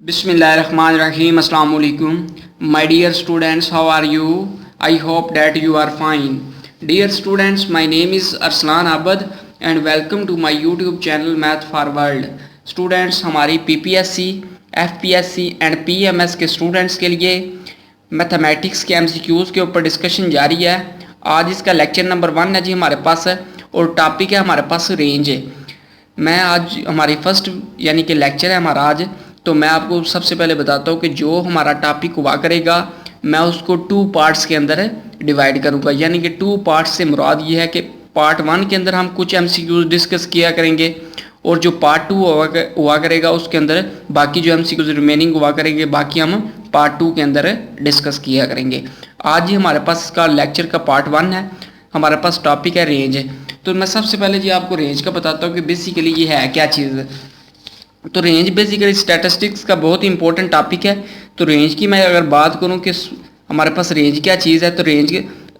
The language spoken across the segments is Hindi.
Bismillahirrahmanirrahim. Assalamu alaikum. My dear students, how are you? I hope that you are fine. Dear students, my name is Arslan Abad and welcome to my YouTube channel Math for World. Students, हमारी PPSC, FPSC एंड PMS के स्टूडेंट्स के लिए मैथमेटिक्स के MCQs के ऊपर डिस्कशन जारी है। आज इसका लेक्चर नंबर 1 है जी हमारे पास है और टॉपिक है हमारे पास रेंज है। मैं आज हमारी फर्स्ट यानी कि लेक्चर है हमारा आज, तो मैं आपको सबसे पहले बताता हूँ कि जो हमारा टॉपिक हुआ करेगा मैं उसको 2 पार्ट्स के अंदर डिवाइड करूँगा। यानी कि 2 पार्ट्स से मुराद ये है कि पार्ट 1 के अंदर हम कुछ MCQs डिस्कस किया करेंगे और जो पार्ट 2 हुआ करेगा उसके अंदर बाकी जो MCQs रिमेनिंग हुआ करेंगे बाकी हम पार्ट 2 के अंदर डिस्कस किया करेंगे। आज ही हमारे पास इसका लेक्चर का पार्ट 1 है, हमारे पास टॉपिक है रेंज। तो मैं सबसे पहले जी आपको रेंज का बताता हूँ कि बेसिकली ये है क्या चीज़। तो रेंज बेसिकली स्टैटिस्टिक्स का बहुत ही इंपॉर्टेंट टॉपिक है। तो रेंज की मैं अगर बात करूं कि हमारे पास रेंज क्या चीज़ है, तो रेंज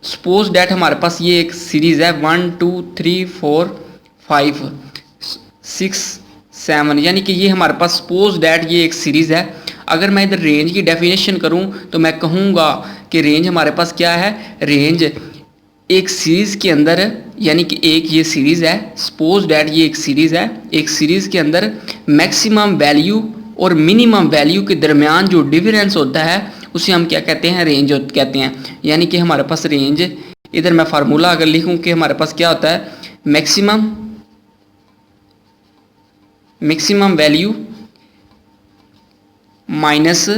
सपोज डैट हमारे पास ये एक सीरीज़ है 1 2 3 4 5 6 7, यानी कि ये हमारे पास सपोज डैट ये एक सीरीज़ है। अगर मैं इधर रेंज की डेफिनेशन करूं तो मैं कहूँगा कि रेंज हमारे पास क्या है, रेंज एक सीरीज़ के अंदर, यानी कि एक ये सीरीज़ है, सपोज डैट ये एक सीरीज़ है, एक सीरीज़ के अंदर मैक्सिमम वैल्यू और मिनिमम वैल्यू के दरमियान जो डिफरेंस होता है उसे हम क्या कहते हैं, रेंज कहते हैं। यानी कि हमारे पास रेंज, इधर मैं फार्मूला अगर लिखूं कि हमारे पास क्या होता है, maximum value minus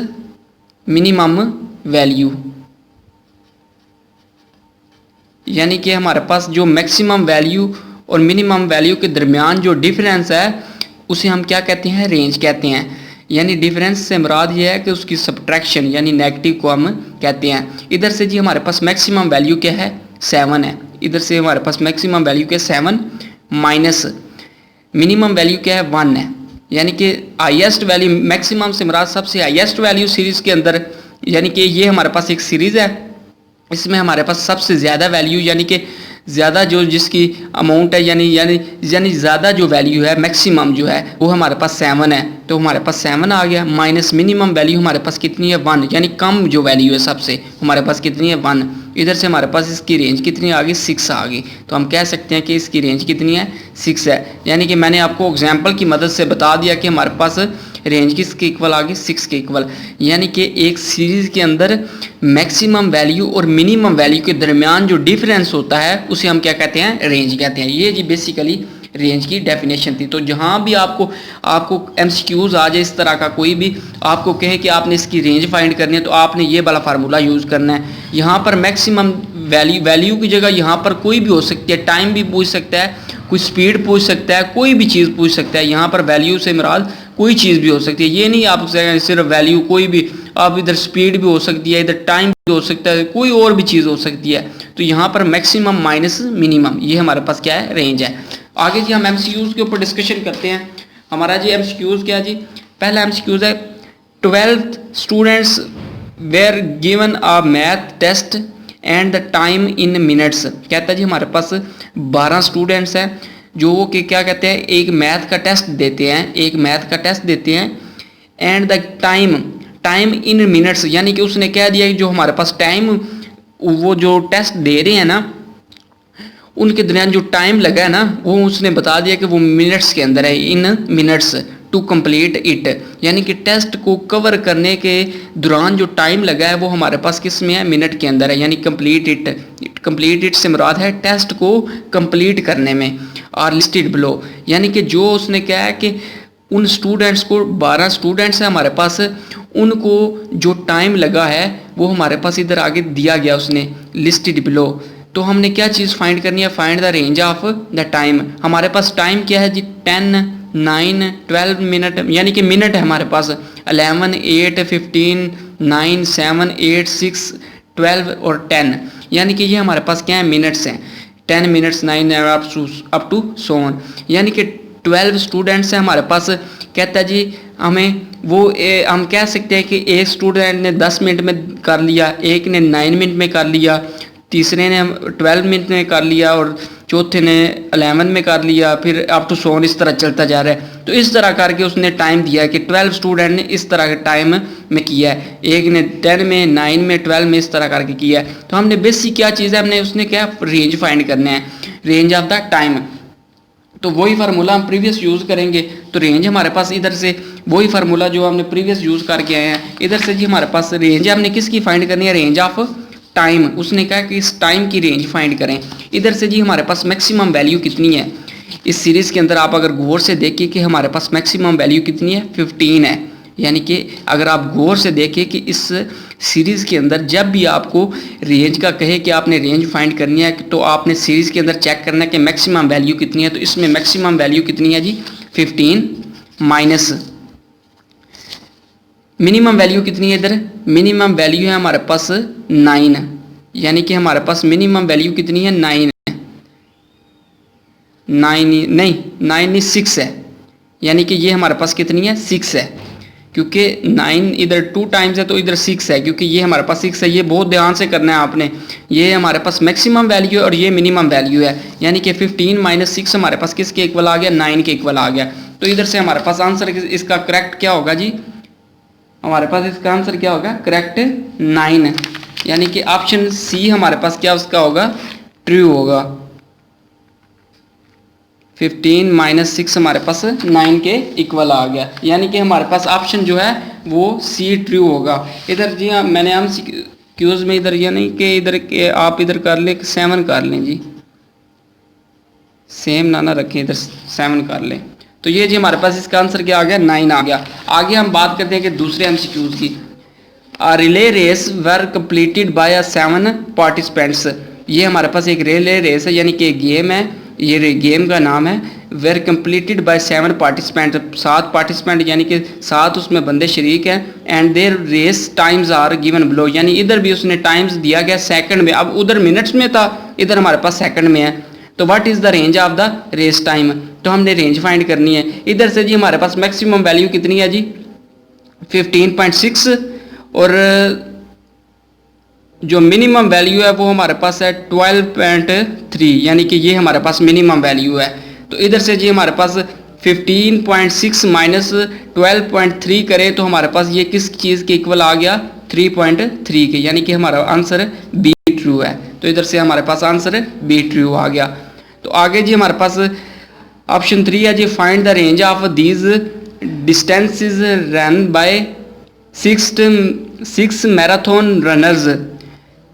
minimum value, यानी कि हमारे पास जो मैक्सिमम वैल्यू और मिनिमम वैल्यू के दरमियान जो डिफरेंस है उसे हम क्या कहते हैं, रेंज कहते हैं। यानी डिफरेंस से मुराद ये है कि उसकी सब्ट्रैक्शन यानी नेगेटिव को हम कहते हैं। इधर से जी हमारे पास मैक्सिमम वैल्यू क्या है, 7 है। इधर से हमारे पास मैक्सिमम वैल्यू क्या है, 7 माइनस मिनिमम वैल्यू क्या है, 1 है। यानी कि हाईएस्ट वैल्यू, मैक्सिमम से मुराद सबसे हाईएस्ट वैल्यू सीरीज़ के अंदर, यानी कि ये हमारे पास एक सीरीज़ है, इसमें हमारे पास सबसे ज़्यादा वैल्यू यानी कि ज़्यादा जो जिसकी अमाउंट है यानी ज़्यादा जो वैल्यू है, मैक्सिमम जो है वो हमारे पास 7 है। तो हमारे पास 7 आ गया, माइनस मिनिमम वैल्यू हमारे पास कितनी है, 1, यानी कम जो वैल्यू है सबसे हमारे पास कितनी है, 1। इधर से हमारे पास इसकी रेंज कितनी आ गई, 6 आ गई। तो हम कह सकते हैं कि इसकी रेंज कितनी है, 6 है। यानी कि मैंने आपको एग्जाम्पल की मदद से बता दिया कि हमारे पास रेंज किसके इक्वल आ गई, 6 के इक्वल। यानी कि एक सीरीज़ के अंदर मैक्सिमम वैल्यू और मिनिमम वैल्यू के दरमियान जो डिफरेंस होता है उसे हम क्या कहते हैं, रेंज कहते हैं। ये जी बेसिकली रेंज की डेफिनेशन थी। तो जहाँ भी आपको MCQs आ जाए इस तरह का, कोई भी आपको कहे कि आपने इसकी रेंज फाइंड करनी है, तो आपने ये वाला फार्मूला यूज़ करना है। यहाँ पर मैक्सिमम वैल्यू की जगह यहाँ पर कोई भी हो सकती है, टाइम भी पूछ सकता है, कोई स्पीड पूछ सकता है, कोई भी चीज़ पूछ सकता है। यहाँ पर वैल्यू से मुराद कोई चीज़ भी हो सकती है। ये नहीं आप सिर्फ वैल्यू, कोई भी, आप इधर स्पीड भी हो सकती है, इधर टाइम भी हो सकता है, कोई और भी चीज़ हो सकती है। तो यहाँ पर मैक्सिमम माइनस मिनिमम, ये हमारे पास क्या है, रेंज है। आगे जी हम MCQs के ऊपर डिस्कशन करते हैं। हमारा जी MCQs क्या जी, पहला MCQs है 12th students were given a math test and the time in minutes. कहता है जी हमारे पास 12 स्टूडेंट्स हैं जो कि क्या कहते हैं, एक मैथ का टेस्ट देते हैं and the time in minutes, यानी कि उसने कह दिया कि जो हमारे पास टाइम, वो जो टेस्ट दे रहे हैं ना उनके दरमियान जो टाइम लगा है ना वो उसने बता दिया कि वो मिनट्स के अंदर है, in minutes to complete it. यानी कि टेस्ट को कवर करने के दौरान जो टाइम लगा है वो हमारे पास किस में है, मिनट के अंदर है। यानी कंप्लीट इट से मुराद है टेस्ट को कंप्लीट करने में। और लिस्टेड बिलो, यानी कि जो उसने कहा है कि उन स्टूडेंट्स को, 12 स्टूडेंट्स हैं हमारे पास, उनको जो टाइम लगा है वो हमारे पास इधर आगे दिया गया उसने, लिस्टेड बिलो। तो हमने क्या चीज़ फाइंड करनी है, find the range of the time. हमारे पास टाइम क्या है जी, 10 9 12 मिनट, यानी कि मिनट है हमारे पास 11 8 15 9 7 8 6 12 और 10, यानी कि ये हमारे पास क्या है, मिनट्स हैं। 10 minutes 9 up to so on, यानी कि 12 स्टूडेंट्स हैं हमारे पास। कहता है जी हमें वो हम कह सकते हैं कि एक स्टूडेंट ने 10 मिनट में कर लिया, एक ने 9 मिनट में कर लिया, तीसरे ने 12 मिनट में कर लिया और चौथे ने 11 में कर लिया, फिर अप टू सोन इस तरह चलता जा रहा है। तो इस तरह करके उसने टाइम दिया है कि 12 स्टूडेंट ने इस तरह के टाइम में किया है, एक ने 10 में, 9 में, 12 में इस तरह करके किया है। तो हमने बेसिक क्या चीज़ है, हमने उसने क्या रेंज फाइंड करना है, रेंज ऑफ द टाइम। तो वही फार्मूला हम प्रीवियस यूज़ करेंगे। तो रेंज हमारे पास इधर से वही फार्मूला जो हमने प्रीवियस यूज़ करके आए हैं, इधर से जी हमारे पास रेंज हमने किसकी फाइंड करनी है, रेंज ऑफ टाइम। उसने कहा कि इस टाइम की रेंज फाइंड करें। इधर से जी हमारे पास मैक्सिमम वैल्यू कितनी है इस सीरीज़ के अंदर, आप अगर गौर से देखिए कि हमारे पास मैक्सिमम वैल्यू कितनी है, 15 है। यानी कि अगर आप गौर से देखिए कि इस सीरीज़ के अंदर जब भी आपको रेंज का कहे कि आपने रेंज फाइंड करनी है, तो आपने सीरीज़ के अंदर चेक करना है कि मैक्सिमम वैल्यू कितनी है। तो इसमें मैक्सिमम वैल्यू कितनी है जी, 15 माइनस मिनिमम वैल्यू कितनी है, इधर मिनिमम वैल्यू है हमारे पास 9, यानी कि हमारे पास मिनिमम वैल्यू कितनी है, 9 है। 9 6 है, यानी कि ये हमारे पास कितनी है, 6 है। क्योंकि 9 इधर 2 टाइम्स है तो इधर 6 है, क्योंकि ये हमारे पास 6 है। ये बहुत ध्यान से करना है आपने। ये हमारे पास मैक्सिमम वैल्यू है और ये मिनिमम वैल्यू है, यानी कि 15 माइनस 6 हमारे पास किसके इक्वल आ गया, 9 के इक्वल आ गया। तो इधर से हमारे पास आंसर इसका करेक्ट क्या होगा जी, हमारे पास इसका आंसर क्या होगा, करेक्ट 9, यानी कि ऑप्शन सी हमारे पास क्या उसका होगा, ट्रू होगा। 15 माइनस 6 हमारे पास 9 के इक्वल आ गया, यानी कि हमारे पास ऑप्शन जो है वो सी ट्रू होगा। इधर जी हाँ, मैंने हम क्यूज में इधर ये नहीं कि इधर के आप इधर कर ले 7 कर लें जी, सेम ना रखें, इधर 7 कर लें। तो ये जी हमारे पास इसका आंसर क्या आ गया, 9 आ गया। आगे हम बात करते हैं कि दूसरे एमसीक्यूज की। Relay race were completed by 7 participants. ये हमारे पास एक रिले रेस है, यानी कि एक गेम है, ये गेम का नाम है were completed by 7 participant, 7 participant यानी कि 7 उसमें बंदे शरीक हैं। And their race times are given below, यानी इधर भी उसने टाइम्स दिया गया सेकंड में, अब उधर मिनट्स में था, इधर हमारे पास सेकंड में है। तो what is the range of the race time, तो हमने रेंज फाइंड करनी है। इधर से जी हमारे पास मैक्सिमम वैल्यू कितनी है जी, 15.6, और जो मिनिमम वैल्यू है वो हमारे पास है 12.3, यानी कि ये हमारे पास मिनिमम वैल्यू है। तो इधर से जी हमारे पास 15.6 माइनस 12.3 करें तो हमारे पास ये किस चीज़ के इक्वल आ गया, 3.3 के, यानी कि हमारा आंसर बी ट्रू है। तो इधर से हमारे पास आंसर बी ट्रू आ गया। तो आगे जी हमारे पास ऑप्शन 3 है जी, find the range of these distances run by 6 marathon runners.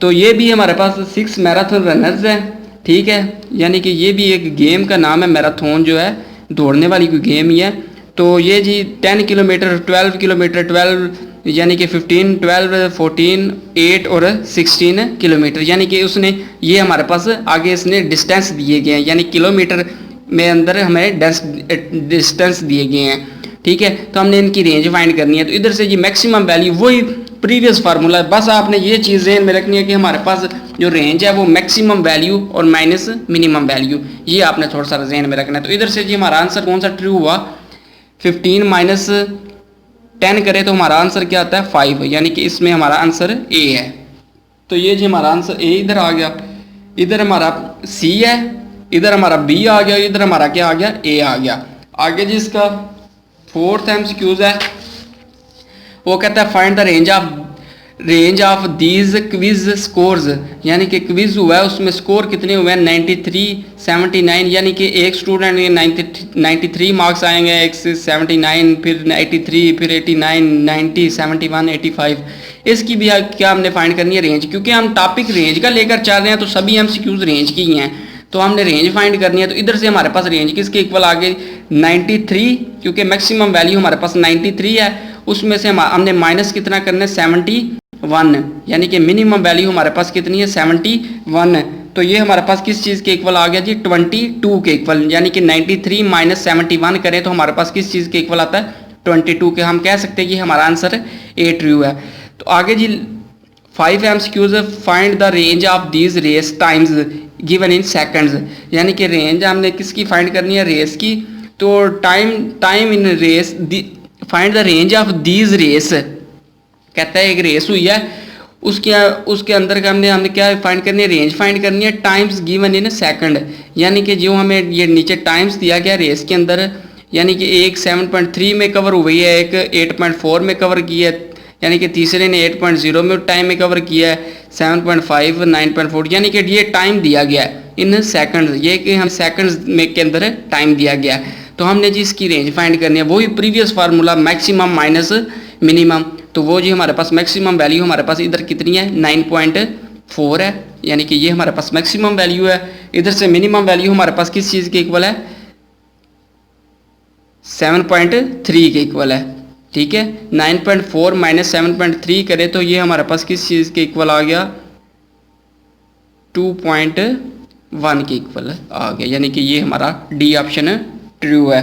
तो ये भी हमारे पास 6 मैराथन रनर्स हैं, ठीक है, यानी कि ये भी एक गेम का नाम है, मैराथन जो है दौड़ने वाली कोई गेम ही है। तो ये जी 10 किलोमीटर, 12 किलोमीटर, 12 यानी कि 15, 12, 14, 8 और 16 किलोमीटर, यानी कि उसने ये हमारे पास आगे इसने डिस्टेंस दिए गए हैं, यानी किलोमीटर में अंदर हमें डिस्टेंस दिए गए हैं, ठीक है। तो हमने इनकी रेंज फाइंड करनी है। तो इधर से जी मैक्सिमम वैल्यू वही प्रीवियस फार्मूला है, बस आपने ये चीज़ ध्यान में रखनी है कि हमारे पास जो रेंज है वो मैक्सिमम वैल्यू और माइनस मिनिमम वैल्यू, ये आपने थोड़ा सा ध्यान में रखना है। तो इधर से जी हमारा आंसर कौन सा ट्रू हुआ, 15 माइनस 10 करें तो हमारा आंसर क्या आता है, 5, यानी कि इसमें हमारा आंसर ए है। तो ये जी हमारा आंसर ए इधर आ गया, इधर हमारा सी है, इधर हमारा बी आ गया, इधर हमारा क्या आ गया, ए आ गया। आगे जी इसका 4th एमसीक्यूज है, वो कहता है find the range of these quiz scores, यानी कि क्विज हुआ है उसमें स्कोर कितने हुए हैं, 93, 79, यानी कि एक स्टूडेंट के 93 मार्क्स आएंगे, एक से 79, फिर 83, फिर 89, 90, 71, 85। इसकी भी क्या हमने फाइंड करनी है रेंज, क्योंकि हम टॉपिक रेंज का लेकर चल रहे हैं तो सभी एमसीक्यूज रेंज की ही हैं, तो हमने रेंज फाइंड करनी है। तो इधर से हमारे पास रेंज किसके इक्वल आ गई, 93, क्योंकि मैक्सिमम वैल्यू हमारे पास 93 है, उसमें से हमने माइनस कितना करना है, 71, यानी कि मिनिमम वैल्यू हमारे पास कितनी है, 71। तो ये हमारे पास किस चीज़ के इक्वल आ गया जी, 22 के इक्वल, यानी कि 93 माइनस 71 करें तो हमारे पास किस चीज़ के इक्वल आता है, 22 के। हम कह सकते हैं कि हमारा आंसर ए ट्रू है। तो आगे जी 5 MCQs, find the range of these race times given in seconds, यानी कि रेंज हमने किसकी फाइंड करनी है, रेस की। तो time in race, find the range of these race, कहता है एक रेस हुई है उसके अंदर का हमने क्या फाइंड करनी है, रेंज फाइंड करनी है, टाइम्स गिवन इन सेकंड, यानी कि जो हमें ये नीचे टाइम्स दिया गया रेस के अंदर, यानी कि एक 7.3 में कवर हुई है, एक 8.4 में कवर की है, यानी कि तीसरे ने 8.0 में टाइम में कवर किया है, 7.5 9.4, यानी कि ये टाइम दिया गया है इन सेकंड्स, ये कि हम सेकंड्स में के अंदर टाइम दिया गया है। तो हमने जी इसकी रेंज फाइंड करनी है, वही previous formula maximum minus minimum. तो वो जी हमारे पास मैक्सिमम वैल्यू हमारे पास इधर कितनी है, 9.4 है, यानी कि ये हमारे पास मैक्सिमम वैल्यू है। इधर से मिनिमम वैल्यू हमारे पास किस चीज़ के इक्वल है, 7.3 के इक्वल है। ठीक है, 9.4 माइनस 7.3 करें तो ये हमारे पास किस चीज़ के इक्वल आ गया, 2.1 के इक्वल आ गया, यानी कि ये हमारा डी ऑप्शन ट्रू है।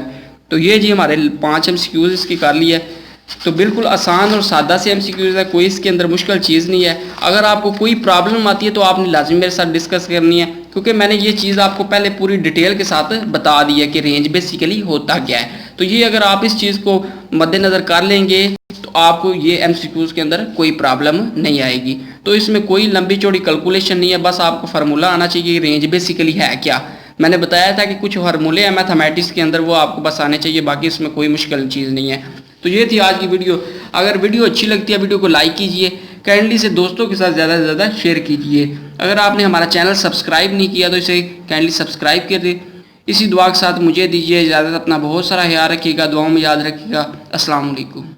तो ये जी हमारे 5 MCQs इसकी कर लिया है। तो बिल्कुल आसान और सादा से MCQs है, कोई इसके अंदर मुश्किल चीज़ नहीं है। अगर आपको कोई प्रॉब्लम आती है तो आपने लाजमी मेरे साथ डिस्कस करनी है, क्योंकि मैंने ये चीज़ आपको पहले पूरी डिटेल के साथ बता दी है कि रेंज बेसिकली होता क्या है। तो ये अगर आप इस चीज़ को मद्देनज़र कर लेंगे तो आपको ये MCQs के अंदर कोई प्रॉब्लम नहीं आएगी। तो इसमें कोई लंबी चौड़ी कैलकुलेशन नहीं है, बस आपको फार्मूला आना चाहिए रेंज बेसिकली है क्या। मैंने बताया था कि कुछ फार्मूले हैं मैथमेटिक्स के अंदर, वो आपको बस आने चाहिए, बाकी इसमें कोई मुश्किल चीज़ नहीं है। तो ये थी आज की वीडियो। अगर वीडियो अच्छी लगती है वीडियो को लाइक कीजिए, काइंडली से दोस्तों के साथ ज़्यादा से ज़्यादा शेयर कीजिए। अगर आपने हमारा चैनल सब्सक्राइब नहीं किया तो इसे काइंडली सब्सक्राइब कर दे। इसी दुआ के साथ मुझे दीजिए इजाज़त, अपना बहुत सारा ख्याल रखिएगा, दुआओं में याद रखिएगा। अस्सलाम वालेकुम।